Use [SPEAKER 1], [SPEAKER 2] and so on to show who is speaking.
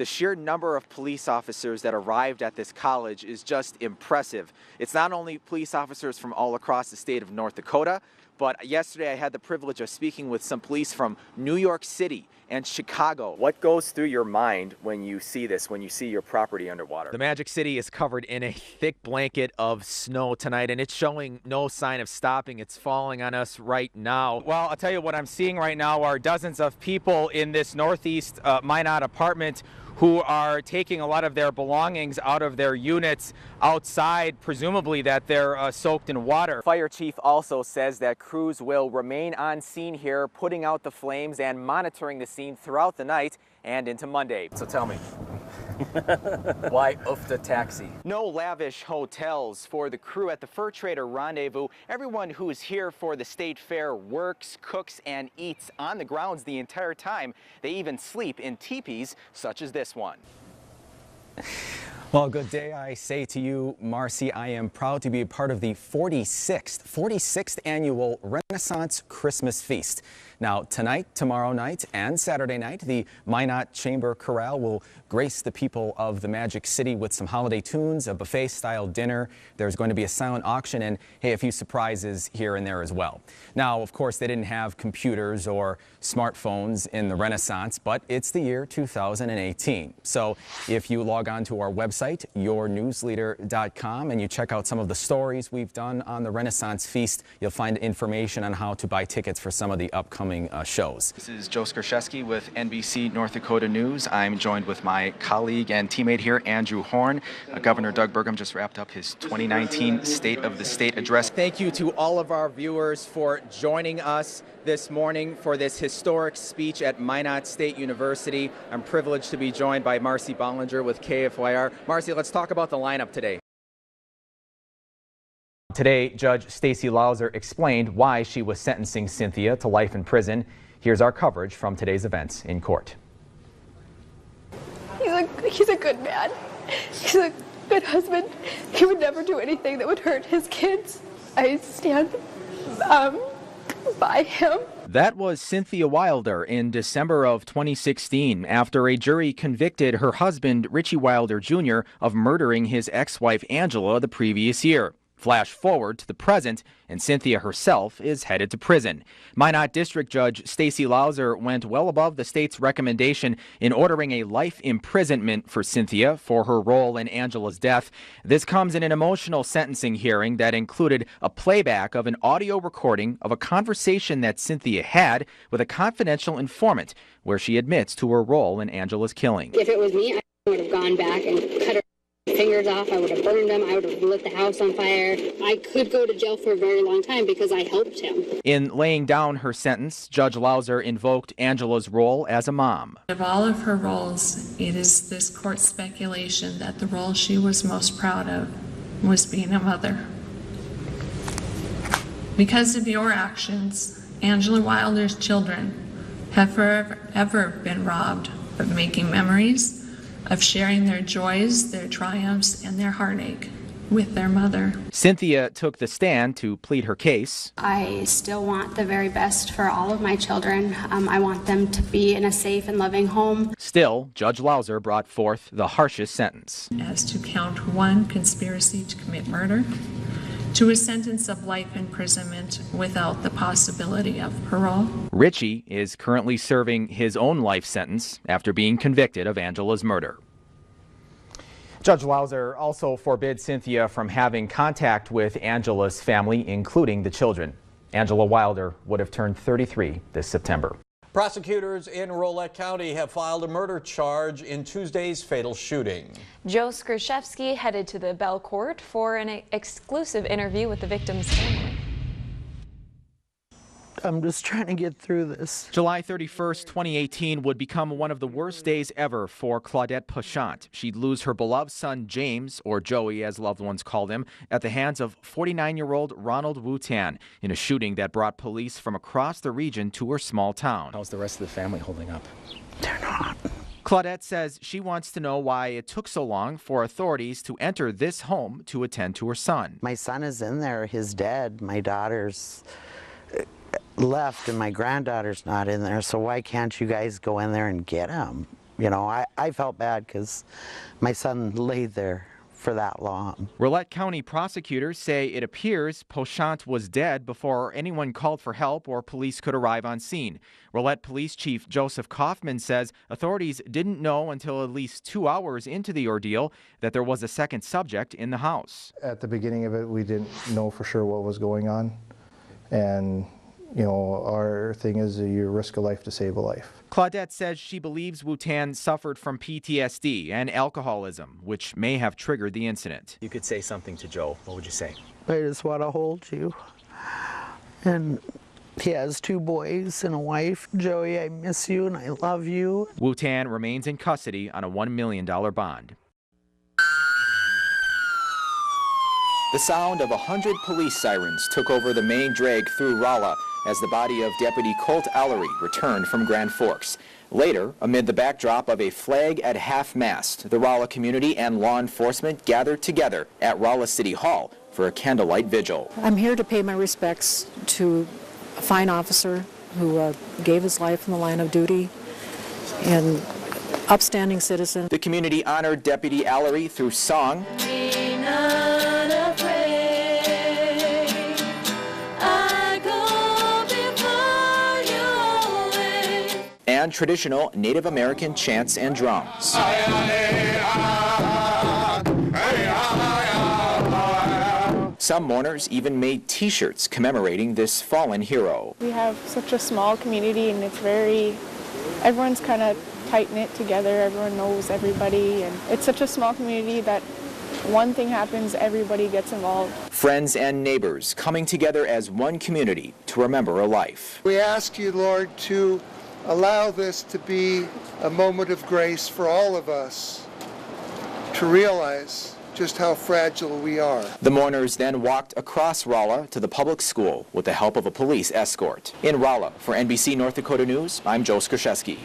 [SPEAKER 1] The sheer number of police officers that arrived at this college is just impressive. It's not only police officers from all across the state of North Dakota, but yesterday I had the privilege of speaking with some police from New York City and Chicago. What goes through your mind when you see this, when you see your property underwater? The Magic City is covered in a thick blanket of snow tonight, and it's showing no sign of stopping. It's falling on us right now. Well, I'll tell you what I'm seeing right now are dozens of people in this northeast Minot apartment who are taking a lot of their belongings out of their units outside, presumably that they're soaked in water. Fire chief also says that crews will remain on scene here, putting out the flames and monitoring the scene throughout the night and into Monday. So tell me, why of the taxi? No lavish hotels for the crew at the Fur Trader Rendezvous. Everyone who is here for the state fair works, cooks, and eats on the grounds the entire time. They even sleep in teepees such as this one.
[SPEAKER 2] Well, good day, I say to you, Marcy. I am proud to be a part of the 46th annual Renaissance Christmas Feast. Now, tonight, tomorrow night, and Saturday night, the Minot Chamber Chorale will grace the people of the Magic City with some holiday tunes, a buffet-style dinner. There's going to be a silent auction and, hey, a few surprises here and there as well. Now, of course, they didn't have computers or smartphones in the Renaissance, but it's the year 2018. So if you log on to our website, yournewsleader.com, and you check out some of the stories we've done on the Renaissance Feast, you'll find information on how to buy tickets for some of the upcoming shows.
[SPEAKER 1] This is Joe Skurzewski with NBC North Dakota News. I'm joined with my colleague and teammate here, Andrew Horn. Governor Doug Burgum just wrapped up his 2019 State of the State address. Thank you to all of our viewers for joining us this morning for this historic speech at Minot State University. I'm privileged to be joined by Marcy Bollinger with KFYR. Marcy, let's talk about the lineup today. Today, Judge Stacey Louser explained why she was sentencing Cynthia to life in prison. Here's our coverage from today's events in court.
[SPEAKER 3] He's a good man. He's a good husband. He would never do anything that would hurt his kids. I stand by him.
[SPEAKER 1] That was Cynthia Wilder in December of 2016 after a jury convicted her husband, Richie Wilder Jr., of murdering his ex-wife Angela the previous year. Flash forward to the present, and Cynthia herself is headed to prison. Minot District Judge Stacey Louser went well above the state's recommendation in ordering a life imprisonment for Cynthia for her role in Angela's death. This comes in an emotional sentencing hearing that included a playback of an audio recording of a conversation that Cynthia had with a confidential informant, where she admits to her role in Angela's killing.
[SPEAKER 4] If it was me, I would have gone back and cut her fingers off. I would have burned them. I would have lit the house on fire. I could go to jail for a very long time because I helped him.
[SPEAKER 1] In laying down her sentence, Judge Louser invoked Angela's role as a mom.
[SPEAKER 5] Of all of her roles, it is this court's speculation that the role she was most proud of was being a mother. Because of your actions, Angela Wilder's children have forever been robbed of making memories, of sharing their joys, their triumphs, and their heartache with their mother.
[SPEAKER 1] Cynthia took the stand to plead her case.
[SPEAKER 6] I still want the very best for all of my children. I want them to be in a safe and loving home.
[SPEAKER 1] Still, Judge Louser brought forth the harshest sentence.
[SPEAKER 5] As to count 1, conspiracy to commit murder, to a sentence of life imprisonment without the possibility of parole.
[SPEAKER 1] Richie is currently serving his own life sentence after being convicted of Angela's murder. Judge Louser also forbid Cynthia from having contact with Angela's family, including the children. Angela Wilder would have turned 33 this September.
[SPEAKER 7] Prosecutors in Rolette County have filed a murder charge in Tuesday's fatal shooting.
[SPEAKER 8] Joe Skurzewski headed to the Bell Court for an exclusive interview with the victim's family.
[SPEAKER 9] I'm just trying to get through this.
[SPEAKER 1] July 31st, 2018 would become one of the worst days ever for Claudette Pachant. She'd lose her beloved son, James, or Joey as loved ones called him, at the hands of 49-year-old Ronald Wu-Tan in a shooting that brought police from across the region to her small town.
[SPEAKER 2] How's the rest of the family holding up?
[SPEAKER 9] They're not.
[SPEAKER 1] Claudette says she wants to know why it took so long for authorities to enter this home to attend to her son.
[SPEAKER 9] My son is in there. He's dead. My daughter's left and my granddaughter's not in there, so why can't you guys go in there and get him? You know, I felt bad because my son laid there for that long.
[SPEAKER 1] Rolette County prosecutors say it appears Pochant was dead before anyone called for help or police could arrive on scene. Rolette Police Chief Joseph Kaufman says authorities didn't know until at least 2 hours into the ordeal that there was a second subject in the house.
[SPEAKER 10] At the beginning of it, we didn't know for sure what was going on. And, you know, our thing is you risk a life to save a life.
[SPEAKER 1] Claudette says she believes Wu-Tan suffered from PTSD and alcoholism, which may have triggered the incident.
[SPEAKER 2] You could say something to Joe. What would you say?
[SPEAKER 9] I just want to hold you. And he has 2 boys and a wife. Joey, I miss you and I love you.
[SPEAKER 1] Wu-Tan remains in custody on a $1 million bond. The sound of 100 police sirens took over the main drag through Rolla as the body of Deputy Colt Allery returned from Grand Forks. Later, amid the backdrop of a flag at half-mast, the Rolla community and law enforcement gathered together at Rolla City Hall for a candlelight vigil.
[SPEAKER 11] I'm here to pay my respects to a fine officer who gave his life in the line of duty and upstanding citizen.
[SPEAKER 1] The community honored Deputy Allery through song and traditional Native American chants and drums. Some mourners even made T-shirts commemorating this fallen hero.
[SPEAKER 12] We have such a small community and everyone's kind of tight-knit together, everyone knows everybody, and it's such a small community that one thing happens, everybody gets involved.
[SPEAKER 1] Friends and neighbors coming together as one community to remember a life.
[SPEAKER 13] We ask you, Lord, to allow this to be a moment of grace for all of us to realize just how fragile we are.
[SPEAKER 1] The mourners then walked across Rolla to the public school with the help of a police escort. In Rolla, for NBC North Dakota News, I'm Joe Skurzewski.